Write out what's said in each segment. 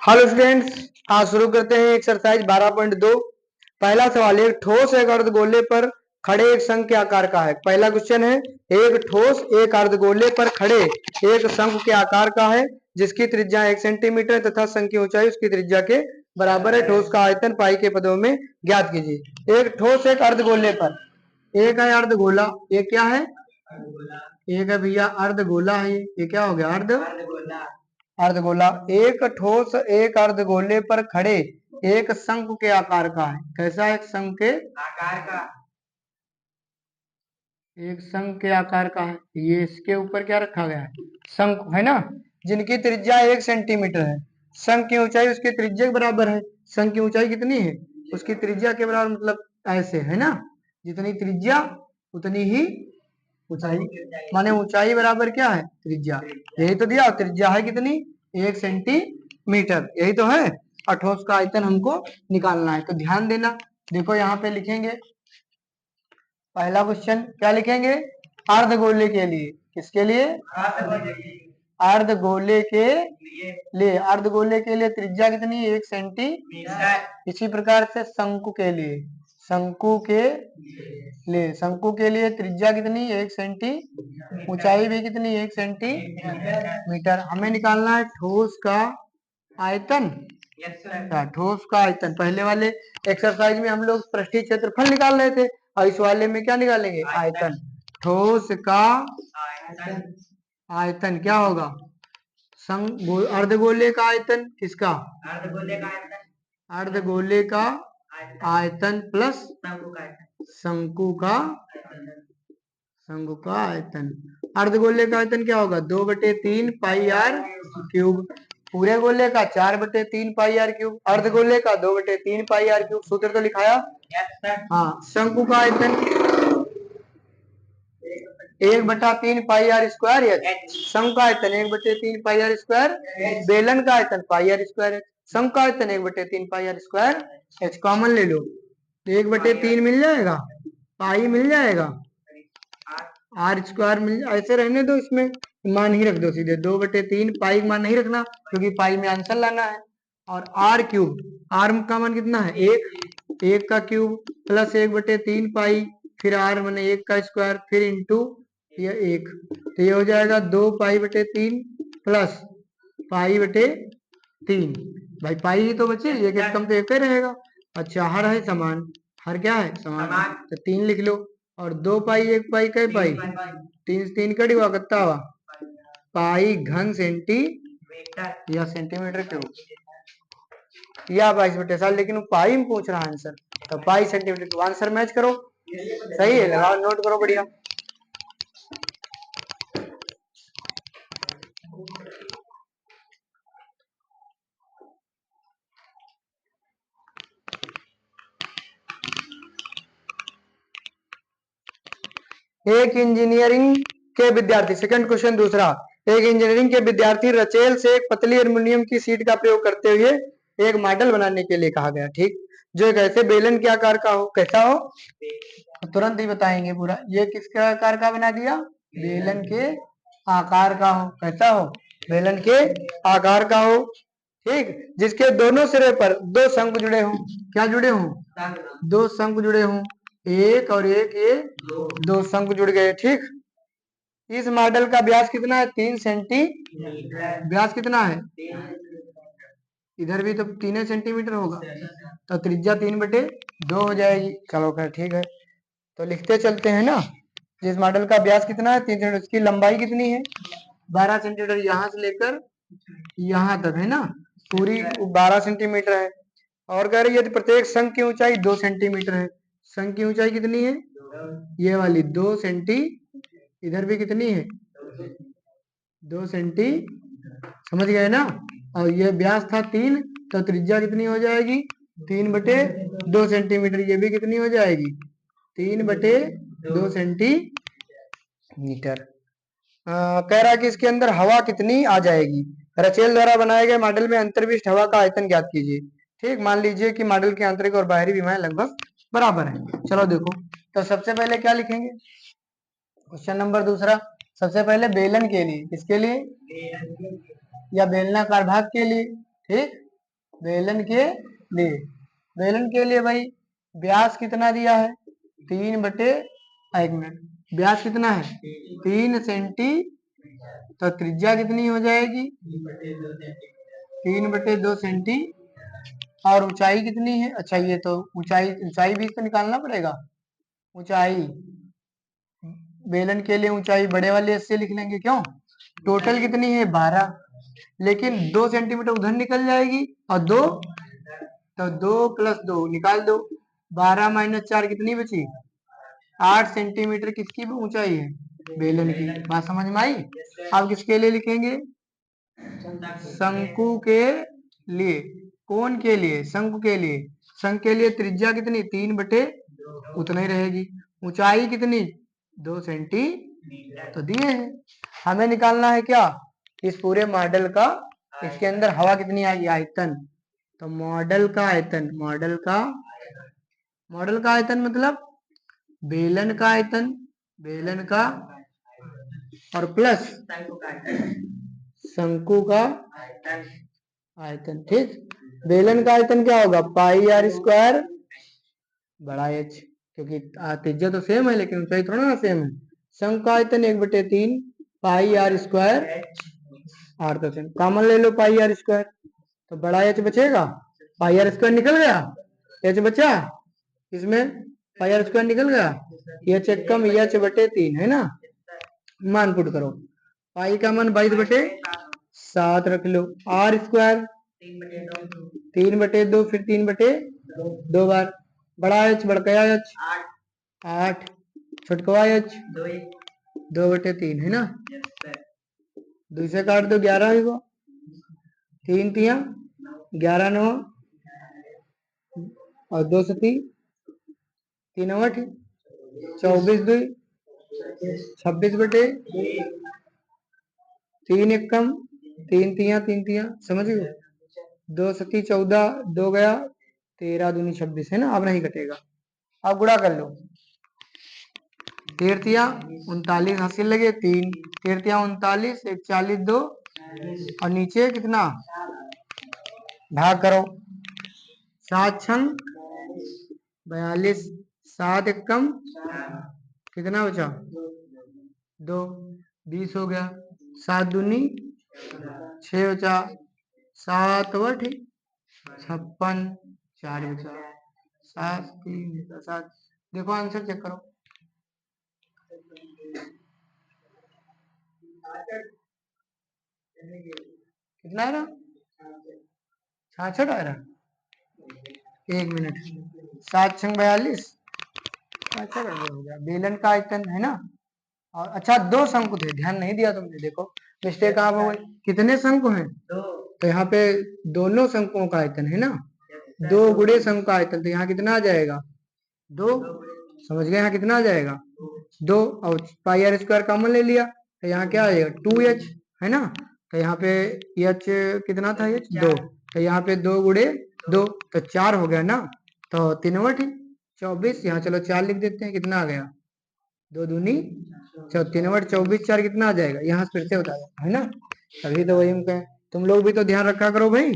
Hello students, आज शुरू करते हैं एक्सरसाइज 12.2। पहला सवाल, एक ठोस एक अर्धगोले पर खड़े एक शंख के आकार का है। पहला क्वेश्चन है, एक ठोस एक अर्धगोले पर खड़े एक शंख के आकार का है जिसकी त्रिज्या 1 सेंटीमीटर तथा शंख की ऊंचाई उसकी त्रिज्या के बराबर है। ठोस का आयतन पाई के पदों में ज्ञात कीजिए। एक ठोस एक अर्धगोले पर, एक है अर्धगोला, ये क्या है? एक है भैया अर्धगोला है, ये क्या हो गया? अर्धगोला। एक ठोस एक अर्धगोले पर खड़े एक शंख के आकार का है। कैसा? एक शंख के आकार का, एक शंख के आकार का है। ये इसके ऊपर क्या रखा गया है? शंख है ना, जिनकी त्रिज्या 1 सेंटीमीटर है। शंख की ऊंचाई उसके त्रिज्या के बराबर है। शंख की ऊंचाई कितनी है? उसकी त्रिज्या के बराबर, मतलब ऐसे है ना, जितनी त्रिज्या उतनी ही ऊंचाई, माने ऊंचाई बराबर क्या है? त्रिज्या। यही तो दिया, त्रिज्या है कितनी? 1 सेंटीमीटर, यही तो है। और ठोस का आयतन हमको निकालना है, तो ध्यान देना। देखो यहाँ पे लिखेंगे पहला क्वेश्चन, क्या लिखेंगे? अर्धगोले के लिए। किसके लिए? अर्धगोले के लिए। अर्धगोले के लिए त्रिज्या कितनी? 1 सेंटीमीटर। इसी प्रकार से शंकु के लिए, शंकु के लिए, शंकु के लिए त्रिज्या कितनी? 1 सेंटी, ऊंचाई भी कितनी? 1 सेंटीमीटर। हमें निकालना है ठोस का आयतन। ठोस का आयतन पहले वाले एक्सरसाइज में हम लोग पृष्ठीय क्षेत्रफल निकाल रहे थे, और इस वाले में क्या निकालेंगे? आयतन। ठोस का आयतन क्या होगा? अर्धगोले का आयतन। किसका? अर्धगोले का आयतन प्लस शंकु का आयतन। अर्धगोले का आयतन क्या होगा? 2/3 पाई आर क्यूब। पूरे गोले का 4/3 पाई आर क्यूब। अर्धगोले का 2/3 पाई आर क्यूब। सूत्र तो लिखाया। हाँ, शंकु का आयतन 1/3 पाई आर स्क्वायर। शंकु का आयतन 1/3 पाई आर स्क्वायर। बेलन का आयतन पाई आर स्क्वायर। शंकु का आयतन 1/3 पाई आर स्क्वायर। एच कॉमन ले लो, 1/3 मिल जाएगा, पाई मिल जाएगा, आर स्क्वायर मिल, ऐसे रहने दो, इसमें मान ही रख दो सीधे। 2/3 पाई मान नहीं रखना, क्योंकि पाई में आंसर लाना है। और आर क्यूब, आर का मान कितना है? 1, 1 का क्यूब प्लस 1/3 पाई, फिर आर माने 1 का स्क्वायर, फिर इंटू ये 1, तो ये हो जाएगा 2 पाई/3 प्लस पाई/3। भाई पाई ही तो बचे, एक एक कम तो एक ही रहेगा। अच्छा, हर है समान, हर क्या है? समान, तो 3 लिख लो। और 2 पाई 1 पाई कै पाई? 3 3 कड़ी हुआ, कितना हुआ? पाई घन सेंटीमीटर या सेंटीमीटर क्यूब या 22/7, लेकिन वो पाई में पूछ रहा है आंसर, तो पाई सेंटीमीटर क्यूब। आंसर मैच करो, सही है, लगाओ, नोट करो, बढ़िया। एक इंजीनियरिंग के विद्यार्थी, सेकंड क्वेश्चन दूसरा, एक इंजीनियरिंग के विद्यार्थी रचेल से एक पतली एल्युमिनियम की शीट का प्रयोग करते हुए एक मॉडल बनाने के लिए कहा गया, ठीक, जो एक ऐसे बेलन के आकार का हो। कैसा हो? तुरंत ही बताएंगे पूरा। ये किसके आकार का बना दिया? बेलन के आकार का हो। कैसा हो? बेलन के आकार का हो, ठीक, जिसके दोनों सिरे पर 2 शंकु जुड़े हों। क्या जुड़े हों? 2 शंकु जुड़े हों, एक और एक, ये 2 शंकु जुड़ गए, ठीक। इस मॉडल का व्यास कितना है? 3 सेंटीमीटर। व्यास कितना है? इधर भी तो 3 सेंटीमीटर होगा, तो त्रिज्या 3/2 हो जाएगी। चलो खैर ठीक है, तो लिखते चलते हैं ना। जिस मॉडल का व्यास कितना है? 3 सेंटीमीटर। उसकी लंबाई कितनी है? 12 सेंटीमीटर, यहाँ से लेकर यहाँ तक है ना, पूरी 12 सेंटीमीटर है। और कह रही है प्रत्येक शंख की ऊंचाई 2 सेंटीमीटर है। शंख की ऊंचाई कितनी है? ये वाली 2 सेंटी, इधर भी कितनी है? 2 सेंटी, समझ गए ना। और ये व्यास था 3, तो त्रिज्या कितनी हो जाएगी? 3/2 सेंटीमीटर। ये भी कितनी हो जाएगी? 3/2 सेंटीमीटर। कह रहा है कि इसके अंदर हवा कितनी आ जाएगी। रचेल द्वारा बनाए गए मॉडल में अंतर्विष्ट हवा का आयतन ज्ञात कीजिए, ठीक। मान लीजिए कि मॉडल के आंतरिक और बाहरी विमाएं लगभग बराबर है। चलो देखो, तो सबसे पहले क्या लिखेंगे? क्वेश्चन नंबर दूसरा, सबसे पहले बेलन के लिए, किसके लिए, या बेलनाकार भाग के लिए, ठीक, बेलन के लिए, बेलन के लिए भाई व्यास कितना दिया है, 3/, एक मिनट, व्यास कितना है 3 सेंटी, तो त्रिज्या कितनी हो जाएगी 3/2 सेंटी, और ऊंचाई कितनी है, अच्छा ये तो ऊंचाई, ऊंचाई भी तो निकालना पड़ेगा, ऊंचाई बेलन के लिए ऊंचाई बड़े वाले एस से लिख लेंगे, क्यों, टोटल कितनी है 12, लेकिन 2 सेंटीमीटर उधर निकल जाएगी, और 2, तो 2 + 2 निकाल दो, 12 - 4 कितनी बची, 8 सेंटीमीटर किसकी ऊंचाई है, बेलन की, बात समझ में आई। अब किसके लिए लिखेंगे, शंकु के लिए, कौन के लिए, शंकु के लिए, शंकु के लिए त्रिज्या कितनी 3/, उतना ही रहेगी, ऊंचाई कितनी 2 सेंटी, तो दिए हैं, हमें निकालना है क्या, इस पूरे मॉडल का, इसके अंदर हवा कितनी आएगी, आयतन, तो मॉडल का आयतन, मॉडल का आयतन मतलब बेलन का आयतन, बेलन का, और प्लस शंकु का आयतन, ठीक, बेलन का आयतन क्या होगा πr², बड़ा एच, क्योंकि त्रिज्या तो सेम है लेकिन ऊंचाई थोड़ा ना सेम है, शंकु का आयतन 1/3 πr², 8%, कॉमन ले लो πr², तो बड़ा एच बचेगा, πr² निकल गया, एच बचा, इसमें πr² निकल गया, एच एक कम, h/3 है ना, मान पुट करो, पाई का मान 22/7 रख लो, r², 3/2, फिर 3/2 बार, बड़ा एच बड़का एच 8, छोटका एच 2/3 है ना, दूसरे काट दो, 11 होगा, 3 तिया 11 9, और 2 सती 3 8, 24 2, 26/, 3 एक कम, 3 तिया, समझ गए, 2 सती 14, 2 गया 13 दूनी 26 है ना, अब नहीं कटेगा, अब गुणा कर लो, 13 तिया 39 हासिल लगे, 3 13 तिया 39, 1 40 2, और नीचे कितना, भाग करो, 7 छंग 42, 7 एक कम, कितना बचा 2, 20 हो गया, 7 दूनी 6 बचा, 7 8 56, 4 बचा, 7 3 7, देखो आंसर चेक करो, कितना आ रहा, 66 आ रहा, एक मिनट, 7 छंग 42, अच्छा हो गया, बेलन का आयतन है ना, और अच्छा 2 शंकु थे, ध्यान नहीं दिया तुमने, देखो मिस्टेक कहाँ हो गई, कितने शंकु हैं, तो यहाँ पे दोनों शंकुओं का आयतन है ना, 2 गुणे शंकु का आयतन, तो यहाँ कितना आ जाएगा 2, समझ गए, यहाँ कितना आ जाएगा 2, और πr² कॉमन ले लिया, तो यहाँ क्या आ जाएगा 2h है ना, तो यहाँ पे h कितना था, h 2, तो यहाँ पे 2 गुणे 2, तो 4 हो गया ना, तो 3 8 24, यहाँ चलो 4 लिख देते हैं, कितना आ गया 2 दूनी 3 8 24, 4 कितना आ जाएगा, यहाँ फिर से होता है ना, तभी तो वही हम कहें, तुम लोग भी तो ध्यान रखा करो भाई,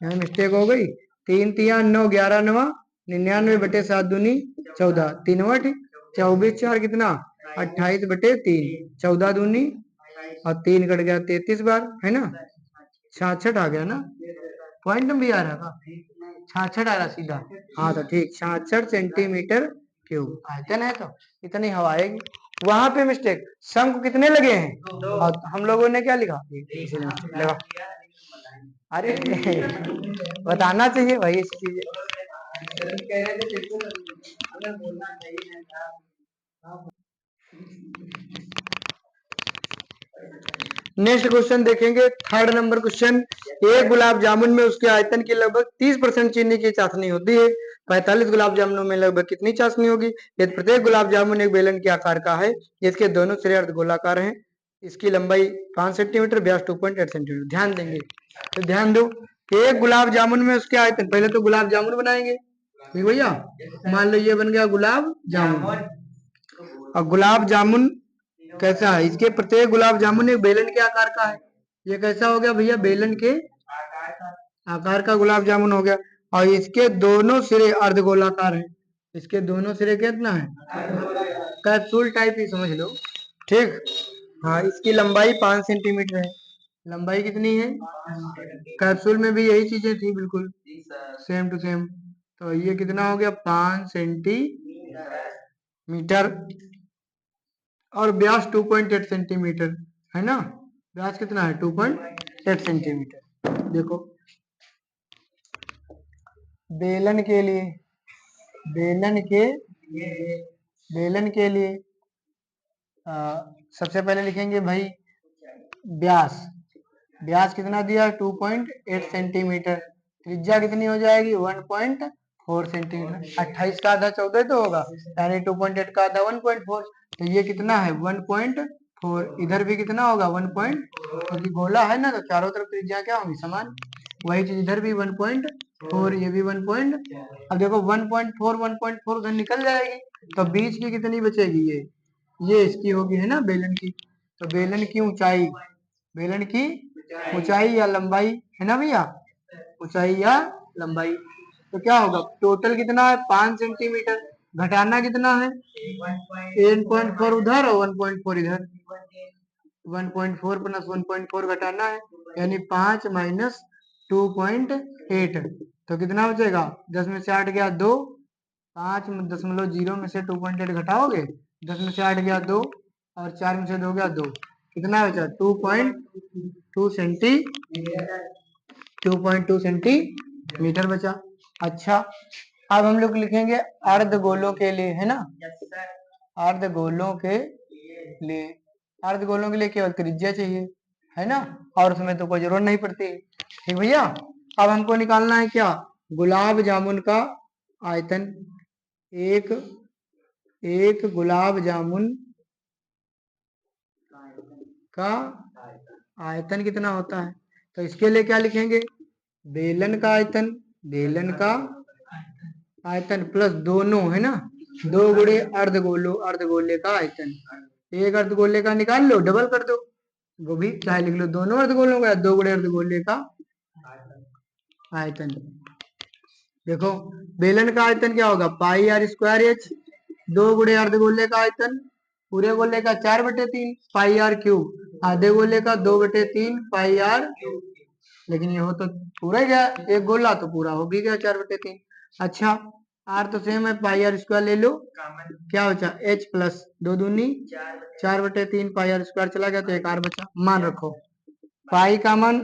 यहाँ मिस्टेक हो गई, 3 तिया 9 11 9 99/7 दूनी 14, 3 8 24, 4 कितना 28/3, 14 दूनी, और 3 कट गया 33 बार है ना, 66 आ गया ना, पॉइंट भी आ रहा था, 66 आ रहा सीधा, हाँ तो ठीक, 66 सेंटीमीटर क्यूब आयतन है, तो इतनी हवा आएगी, वहां पे मिस्टेक, शंकु कितने लगे हैं, और हम लोगों ने क्या लिखा, लगा, अरे बताना चाहिए भाई इस चीज, नेक्स्ट क्वेश्चन देखेंगे, थर्ड नंबर क्वेश्चन, एक गुलाब जामुन में उसके आयतन की लगभग 30% चीनी की चाशनी होती है, 45 गुलाब जामुनों में लगभग कितनी चाशनी होगी, यदि प्रत्येक गुलाब जामुन एक बेलन के आकार का है, जिसके दोनों सिरे अर्धगोलाकार हैं, इसकी लंबाई 5 सेंटीमीटर, व्यास 2.8 सेंटीमीटर, ध्यान देंगे, तो ध्यान दो, एक गुलाब जामुन में उसके आयतन, पहले तो गुलाब जामुन बनाएंगे, ठीक भैया, मान लो ये बन गया गुलाब जामुन, और गुलाब जामुन कैसा है? इसके प्रत्येक गुलाब जामुन एक बेलन के आकार का है। ये कैसा हो गया भैया? बेलन के आकार का गुलाब जामुन हो गया। और इसके दोनों सिरे अर्धगोलाकार हैं। इसके दोनों सिरे कितना है? कैप्सूल टाइप ही समझ लो। ठीक। हाँ, इसकी लंबाई 5 सेंटीमीटर है। लंबाई कितनी है? कैप्सूल में भी यही चीजें थी बिल्कुल सेम टू सेम। तो ये कितना हो गया? 5 सेंटीमीटर। और व्यास 2.8 सेंटीमीटर है ना? व्यास कितना है? 2.8 सेंटीमीटर। देखो बेलन के लिए, बेलन के बेलन के लिए सबसे पहले लिखेंगे भाई व्यास। व्यास कितना दिया? 2.8 सेंटीमीटर। त्रिज्या कितनी हो जाएगी? 1.4 सेंटीमीटर। 28 का आधा 14 तो होगा, यानी 2.8 का आधा 1.4। तो ये कितना है? 1.4। इधर भी कितना होगा? 1.4, क्योंकि गोला है ना, तो चारों तरफ त्रिज्या क्या होगी? समान। वही चीज इधर भी 1.4, ये भी 1 पॉइंट। अब देखो 1.4 1.4 उधर निकल जाएगी, तो बीच की कितनी बचेगी? ये इसकी होगी, है ना, बेलन की। तो बेलन की ऊंचाई, बेलन की ऊंचाई या लंबाई, है ना भैया? ऊंचाई या लंबाई। तो क्या होगा? टोटल कितना है? 5 सेंटीमीटर। घटाना कितना है? 1.4 उधर और 1.4 इधर। 1.4 प्लस 1.4 घटाना है, यानी 5 माइनस 2.8। तो कितना बचेगा? 10 में से 8 गया 2। 5.0 में से 2.8 घटाओगे, 10 में से 8 गया 2, और 4 में से 2 गया 2। कितना बचा? 2.2 सेंटीमीटर बचा। अच्छा, अब हम लोग लिखेंगे अर्धगोलों के लिए, है ना? अर्धगोलों के लिए, अर्धगोलों के लिए केवल त्रिज्या चाहिए, है ना? और उसमें तो कोई जरूरत नहीं पड़ती। ठीक भैया। अब हमको निकालना है क्या? गुलाब जामुन का आयतन। एक गुलाब जामुन का आयतन कितना होता है? तो इसके लिए क्या लिखेंगे? बेलन का आयतन, बेलन का आयतन प्लस दोनों, है ना, 2 गुणे अर्धगोले का आयतन। एक अर्धगोले का निकाल लो, डबल कर दो, वो भी चाहे लिख लो दोनों अर्धगोलों का, 2 गुणे अर्धगोले का आयतन। देखो बेलन का आयतन क्या होगा? पाई आर स्क्वायर एच। 2 गुणे अर्धगोले का आयतन, पूरे गोले का 4/3 पाई आर क्यूब, आधे गोले का 2/3 पाई आर। लेकिन ये हो तो पूरा ही गया, एक गोला तो पूरा हो भी गया 4/3। अच्छा, आर तो सेम है, पाई आर स्क्वायर ले लो, क्या बचा? एच प्लस 2 दूनी 4/3 पाई आर स्क्वायर चला गया, तो एक आर बचा। मान रखो पाई का मान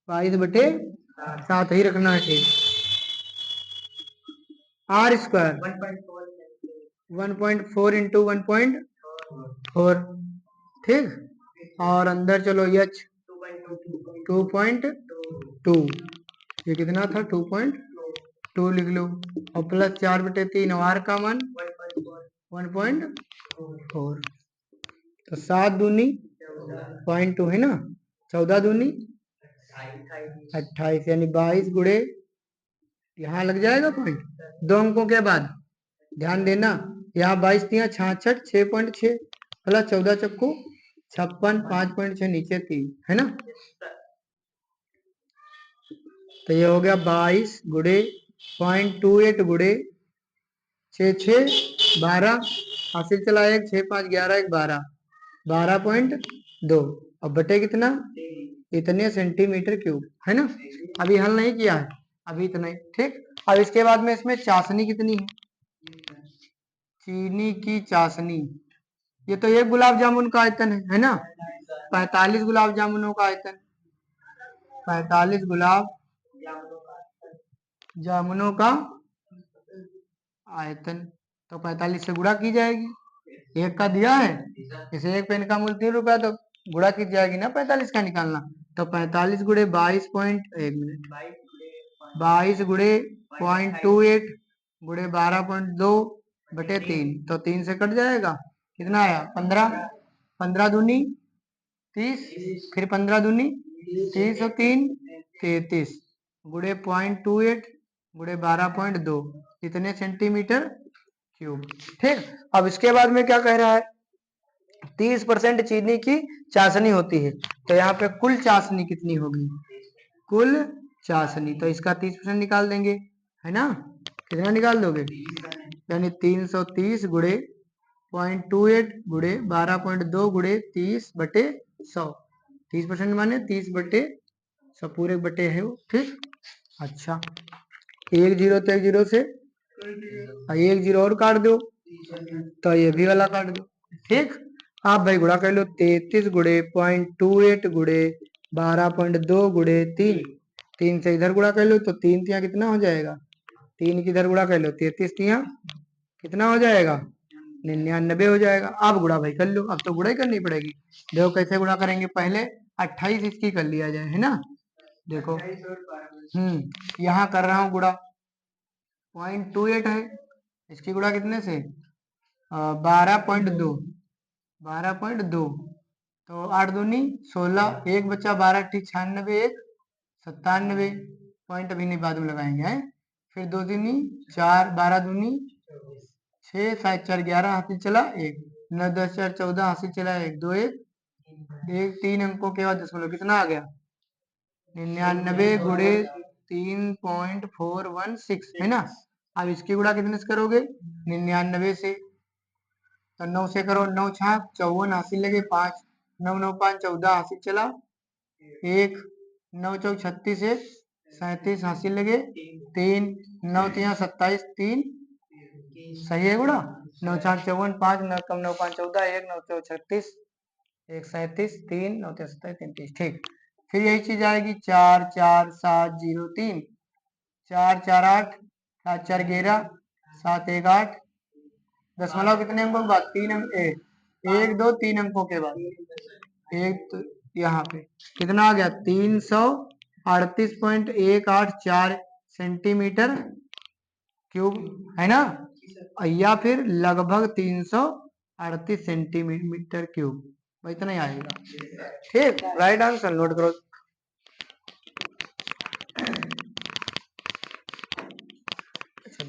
22/7 ही रखना है। ठीक। R square 1.4 into 1.4। ठीक। और अंदर चलो एच 2.2। ये कितना था? 2.2 लिख लो, और प्लस 4/3 आर का मान 1.4। तो 7 दूनी 0.2 है ना, 14 दूनी 28, यानी 22 गुणे, यहाँ लग जाएगा पॉइंट 2 अंकों के बाद। ध्यान देना, यहाँ 22 दिया 66, 6.6 प्लस 14 चक्कू 56, 5.6 नीचे 3, है ना? तो ये हो गया 22 गुणे 0.28 गुणे 6 6 12, हासिल चला 1 6 5 11 1 12, 12.2। अब बटे कितना? इतने सेंटीमीटर क्यूब, है ना? अभी हल नहीं किया है, अभी इतना ही। ठीक। अब इसके बाद में इसमें चाशनी कितनी है? चीनी की चाशनी। ये तो एक गुलाब जामुन का आयतन है ना? 45 गुलाब जामुनों का आयतन, 45 गुलाब जामुनों का आयतन। तो 45 से गुणा की जाएगी, एक का दिया है, इसे एक पेन का मूल्य 3 रुपया, तो गुणा की जाएगी ना 45 का निकालना। तो 45 गुणे 22 गुणे 0.28 गुणे 12.2 बटे 3, तो 3 से कट जाएगा, कितना आया? 15। 15 दूनी 30, फिर 15 दूनी 30 और 3 33 गुणे 0.28 गुणे 12.2, इतने सेंटीमीटर क्यूब। ठीक। अब इसके बाद में क्या कह रहा है? 30% चीनी की चाशनी होती है, तो यहाँ पे कुल चाशनी कितनी होगी? कुल चाशनी, तो इसका 30% निकाल देंगे, है ना? कितना निकाल दोगे? यानी 330 गुणे 0.28 गुणे 12.2 गुणे 30/100। 30% माने 30/100 पूरे बटे है वो, ठीक। अच्छा, एक जीरो तो एक जीरो से एक जीरो और काट दो, तो ये भी वाला काट दो, ठीक। आप भाई गुणा कर लो, 33 गुणे 0.28 गुणे 12.2 गुणे 3 से इधर गुणा कर लो तो 3 तिया कितना हो जाएगा? 3 की इधर गुणा कर लो, 33 तिया कितना हो जाएगा? 99 हो जाएगा। अब गुणा भाई कर लो, अब तो गुणा ही करनी पड़ेगी। देखो कैसे गुणा करेंगे, पहले 28 इसकी कर लिया जाए, है ना? देखो यहाँ कर रहा हूँ गुणा, 0.28 है, इसकी गुणा कितने से? 12.2, 12.2, तो 8 दूनी 16, एक बच्चा 12 ठीक 96, एक 97 पॉइंट अभी नहीं बाद में लगाएंगे, है। फिर 2 दूनी 4, 12 दूनी 6, 7 4 11 हासिल चला 1, 9 10 4 14 हासिल चला 1 2 1 1 3 अंकों के बाद दशमलव कितना आ गया? 99 गुणे 3.416, है ना? अब इसकी गुणा कितने से करोगे? 99 से, तो 9 से करो, 9 छाक 54 हासिल लगे 5, 9 9 5 14 हासिल चला 1, 9 चौक 36 1 37 हासिल लगे 3, 9 तिया 27 3, सही है गुणा। 9 4 54 5, 9 कम 9 5 14 1 9 चौक 36 1 37 3 9 3 27 33, ठीक। फिर यही चीज आएगी 4 4 7 0 3, 4 4 8 7 4 11 7 1 8, दशमलव कितने अंकों के बाद? 3 अंक, 1 2 3 अंकों के बाद एक, तो यहाँ पे कितना आ गया? 338.184 सेंटीमीटर क्यूब, है ना? या फिर लगभग 338 सेंटीमीटर क्यूब, इतना ही आएगा, ठीक। राइट आंसर नोट करो। अच्छा,